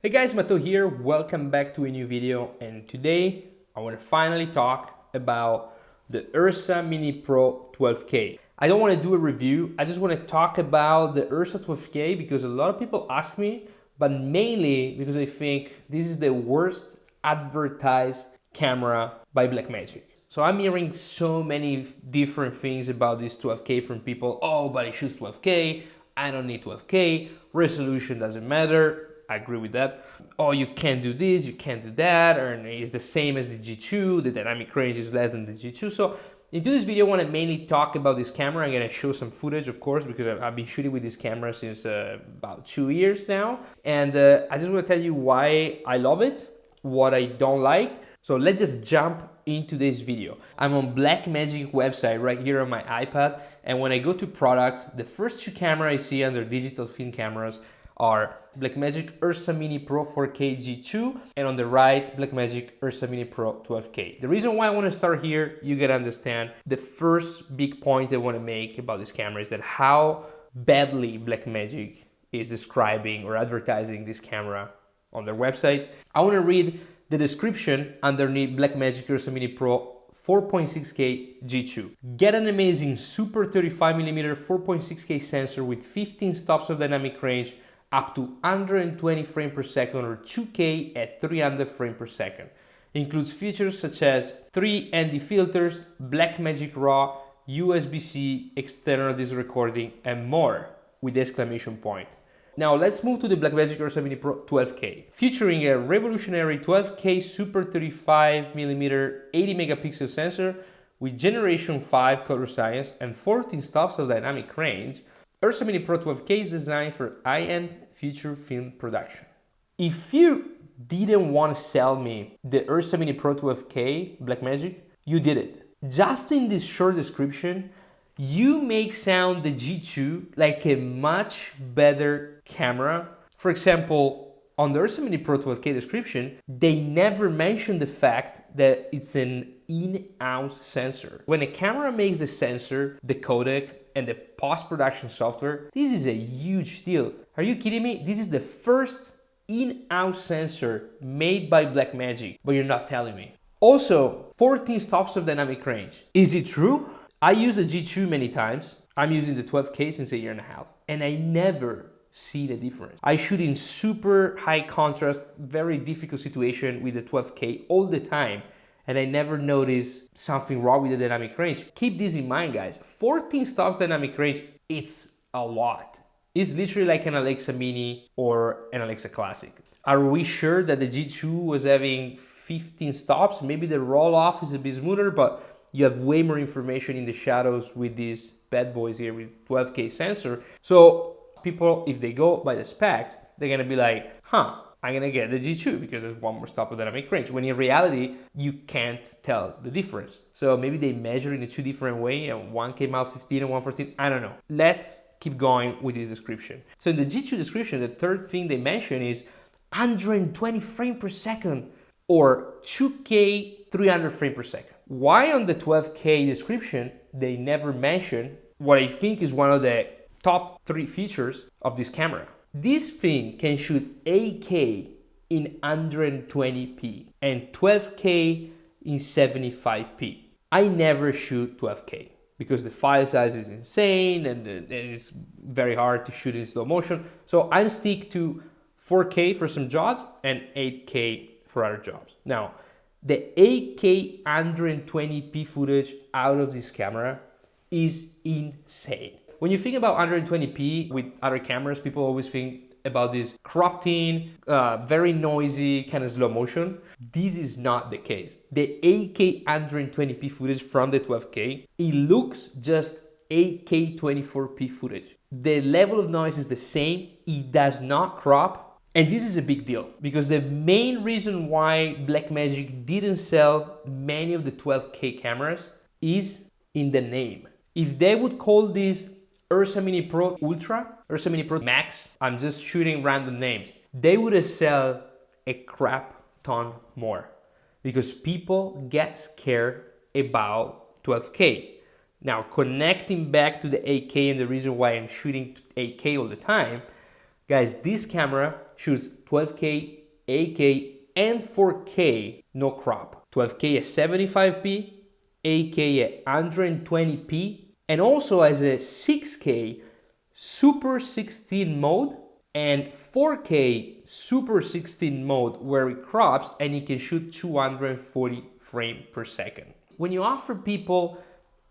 Hey guys, Matteo here, welcome back to a new video, and today I want to finally talk about the Ursa Mini Pro 12K. I don't want to do a review, I just want to talk about the Ursa 12K because a lot of people ask me, but mainly because I think this is the worst advertised camera by Blackmagic. So I'm hearing so many different things about this 12K from people. Oh, but it shoots 12K, I don't need 12K, resolution doesn't matter. I agree with that. Oh, you can't do this, you can't do that, and it's the same as the G2, the dynamic range is less than the G2. So into this video, I want to mainly talk about this camera. I'm going to show some footage, of course, because I've been shooting with this camera since about 2 years now. And I just want to tell you why I love it, what I don't like. So let's just jump into this video. I'm on Blackmagic website right here on my iPad. And when I go to products, the first two cameras I see under digital film cameras are Blackmagic Ursa Mini Pro 4K G2 and on the right Blackmagic Ursa Mini Pro 12K. The reason why I want to start here, you gotta understand the first big point I want to make about this camera is that how badly Blackmagic is describing or advertising this camera on their website. I want to read the description underneath Blackmagic Ursa Mini Pro 4.6K G2. Get an amazing super 35mm 4.6K sensor with 15 stops of dynamic range up to 120 frames per second or 2K at 300 frames per second. Includes features such as 3 ND filters, Blackmagic RAW, USB-C, external disc recording, and more with exclamation point. Now let's move to the Blackmagic Ursa Mini Pro 12K, featuring a revolutionary 12K super 35mm 80 megapixel sensor with Generation 5 color science and 14 stops of dynamic range. Ursa Mini Pro 12K is designed for high-end feature film production. If you didn't want to sell me the Ursa Mini Pro 12K Blackmagic, you did it. Just in this short description, you make sound the G2 like a much better camera. For example, on the Ursa Mini Pro 12K description, they never mention the fact that it's an in-house sensor. When a camera makes the sensor, the codec, and the post-production software, this is a huge deal. Are you kidding me? This is the first in-house sensor made by Blackmagic, but you're not telling me. Also, 14 stops of dynamic range. Is it true? I use the G2 many times. I'm using the 12K since 1.5 years, and I never see the difference. I shoot in super high contrast, very difficult situation with the 12K all the time, and I never notice something wrong with the dynamic range. Keep this in mind, guys. 14 stops dynamic range, it's a lot. It's literally like an Alexa Mini or an Alexa Classic. Are we sure that the G2 was having 15 stops? Maybe the roll-off is a bit smoother, but you have way more information in the shadows with these bad boys here with 12K sensor. So people, if they go by the specs, they're gonna be like, I'm gonna get the G2 because there's one more stop of dynamic range, when in reality, you can't tell the difference. So maybe they measure in a two different way, and one came out 15 and one 14, I don't know. Let's keep going with this description. So in the G2 description, the third thing they mention is 120 frames per second or 2K 300 frames per second. Why on the 12K description, they never mention what I think is one of the top 3 features of this camera. This thing can shoot 8K in 120p and 12K in 75p. I never shoot 12K because the file size is insane and it's very hard to shoot in slow motion. So I stick to 4K for some jobs and 8K for other jobs. Now, the 8K 120p footage out of this camera is insane. When you think about 120p with other cameras, people always think about this cropped in, very noisy kind of slow motion. This is not the case. The 8K 120p footage from the 12K, it looks just 8K 24p footage. The level of noise is the same, it does not crop, and this is a big deal because the main reason why Blackmagic didn't sell many of the 12K cameras is in the name. If they would call this Ursa Mini Pro Ultra, Ursa Mini Pro Max, I'm just shooting random names, they would have sold a crap ton more because people get scared about 12K. Now, connecting back to the 8K and the reason why I'm shooting 8K all the time, guys, this camera shoots 12K, 8K, and 4K, no crop. 12K at 75p, 8K at 120p, and also as a 6K Super 16 mode and 4K Super 16 mode where it crops and it can shoot 240 frames per second. When you offer people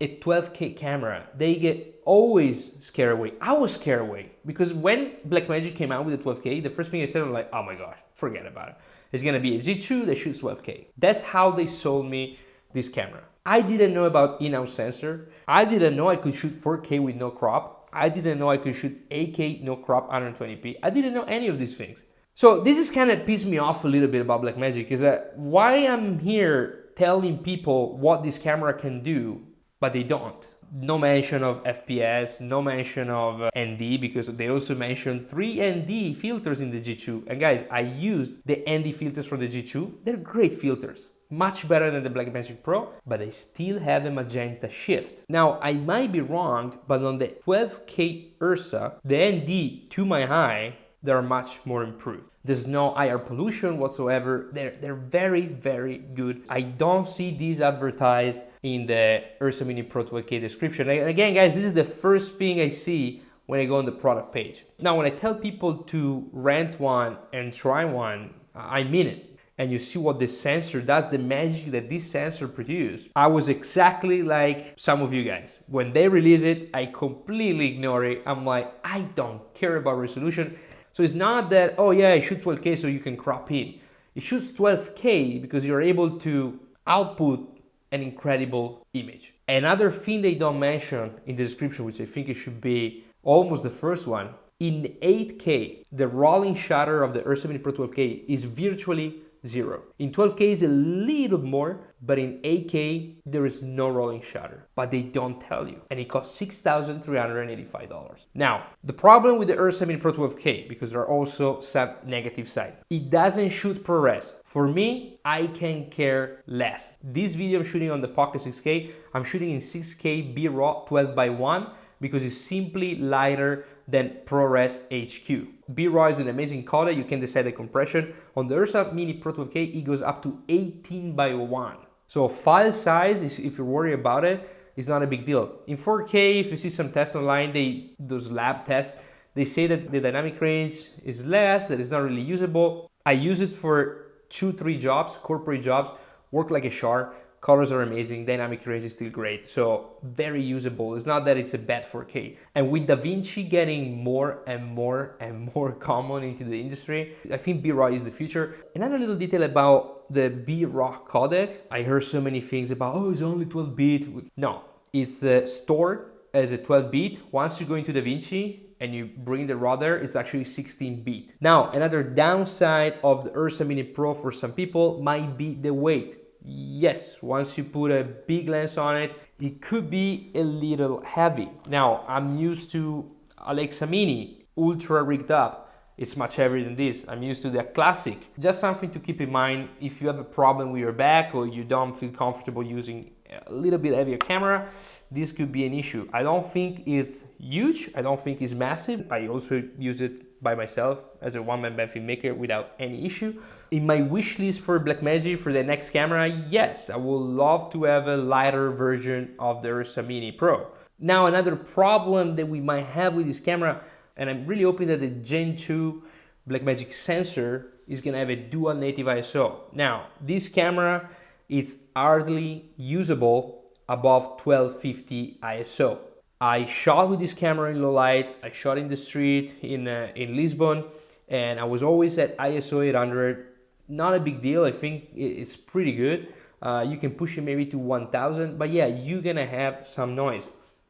a 12K camera, they get always scared away. I was scared away because when Blackmagic came out with the 12K, the first thing I said was like, oh my gosh, forget about it. It's gonna be a G2 that shoots 12K. That's how they sold me this camera. I didn't know about in-out sensor. I didn't know I could shoot 4K with no crop. I didn't know I could shoot 8K no crop 120p. I didn't know any of these things. So this is kind of pissed me off a little bit about Blackmagic, is that why I'm here telling people what this camera can do, but they don't. No mention of FPS, no mention of ND, because they also mentioned 3 ND filters in the G2. And guys, I used the ND filters from the G2. They're great filters. Much better than the Blackmagic Pro, but they still have a magenta shift. Now, I might be wrong, but on the 12K Ursa, the ND to my eye, they're much more improved. There's no IR pollution whatsoever. They're very, very good. I don't see these advertised in the Ursa Mini Pro 12K description. And again, guys, this is the first thing I see when I go on the product page. Now, when I tell people to rent one and try one, I mean it. And you see what this sensor does, the magic that this sensor produced. I was exactly like some of you guys. When they release it, I completely ignore it. I'm like, I don't care about resolution. So it's not that, oh yeah, I shoot 12K so you can crop in. It shoots 12K because you're able to output an incredible image. Another thing they don't mention in the description, which I think it should be almost the first one, in 8K, the rolling shutter of the Ursa Mini Pro 12K is virtually 0. In 12K is a little more, but in 8K there is no rolling shutter, but they don't tell you, and it costs $6,385. Now, the problem with the Ursa Mini Pro 12K, because there are also some negative side, it doesn't shoot ProRes. For me, I can care less. This video I'm shooting on the Pocket 6K, I'm shooting in 6K B-RAW 12:1 because it's simply lighter than ProRes HQ. B-RAW is an amazing codec, you can decide the compression. On the Ursa Mini Pro 12K, it goes up to 18:1. So file size, if you're worried about it, is not a big deal. In 4K, if you see some tests online, those lab tests, they say that the dynamic range is less, that it's not really usable. I use it for 2-3 jobs, corporate jobs, work like a shark. Colors are amazing, dynamic range is still great, so very usable. It's not that it's a bad 4K. And with DaVinci getting more and more and more common into the industry, I think B-RAW is the future. Another little detail about the B-RAW codec, I heard so many things about, oh, it's only 12-bit. No, it's stored as a 12-bit. Once you go into DaVinci and you bring the RAW there, it's actually 16-bit. Now, another downside of the Ursa Mini Pro for some people might be the weight. Yes, once you put a big lens on it, it could be a little heavy. Now, I'm used to Alexa Mini, ultra rigged up. It's much heavier than this. I'm used to the Classic. Just something to keep in mind if you have a problem with your back or you don't feel comfortable using a little bit heavier camera, this could be an issue. I don't think it's huge. I don't think it's massive. I also use it by myself as a one-man band filmmaker without any issue. In my wish list for Blackmagic for the next camera, yes, I would love to have a lighter version of the Ursa Mini Pro. Now, another problem that we might have with this camera, and I'm really hoping that the Gen 2 Blackmagic sensor is gonna have a dual native ISO. Now, this camera, it's hardly usable above 1250 ISO. I shot with this camera in low light, I shot in the street in Lisbon, and I was always at ISO 800. Not a big deal, I think it's pretty good. You can push it maybe to 1000, but yeah, you're gonna have some noise.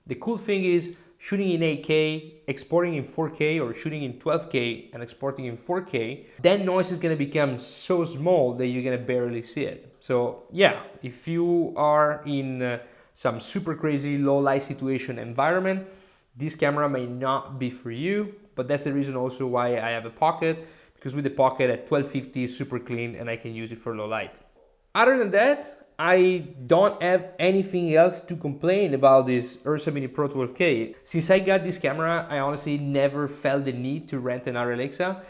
The cool thing is shooting in 8K, exporting in 4K, or shooting in 12K and exporting in 4K, that noise is gonna become so small that you're gonna barely see it. So yeah, if you are in some super crazy low light situation environment, this camera may not be for you, but that's the reason also why I have a Pocket, because with the Pocket at 1250 is super clean and I can use it for low light. Other than that, I don't have anything else to complain about this Ursa Mini Pro 12K. Since I got this camera, I honestly never felt the need to rent another Alexa.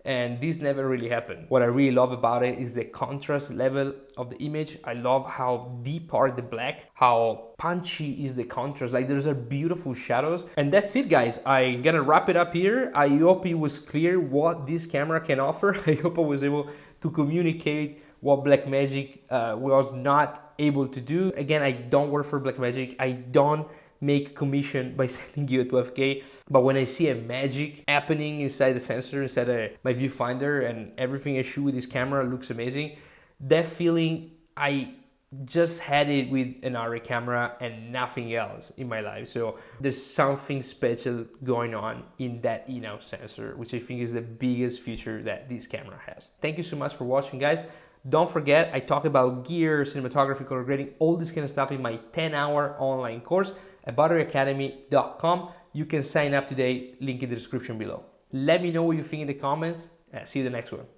and this never really happened. What I really love about it is the contrast level of the image. I love how deep are the black, how punchy is the contrast, like there's a beautiful shadows. And that's it, guys. I'm gonna wrap it up here. I hope it was clear what this camera can offer. I hope I was able to communicate what Blackmagic was not able to do. Again, I don't work for Blackmagic. I don't make commission by sending you a 12K, but when I see a magic happening inside the sensor, inside my viewfinder, and everything I shoot with this camera looks amazing, that feeling, I just had it with an RA camera and nothing else in my life. So there's something special going on in that in-out sensor, which I think is the biggest feature that this camera has. Thank you so much for watching, guys. Don't forget, I talk about gear, cinematography, color grading, all this kind of stuff in my 10-hour online course at broderickacademy.com. You can sign up today, link in the description below. Let me know what you think in the comments. See you in the next one.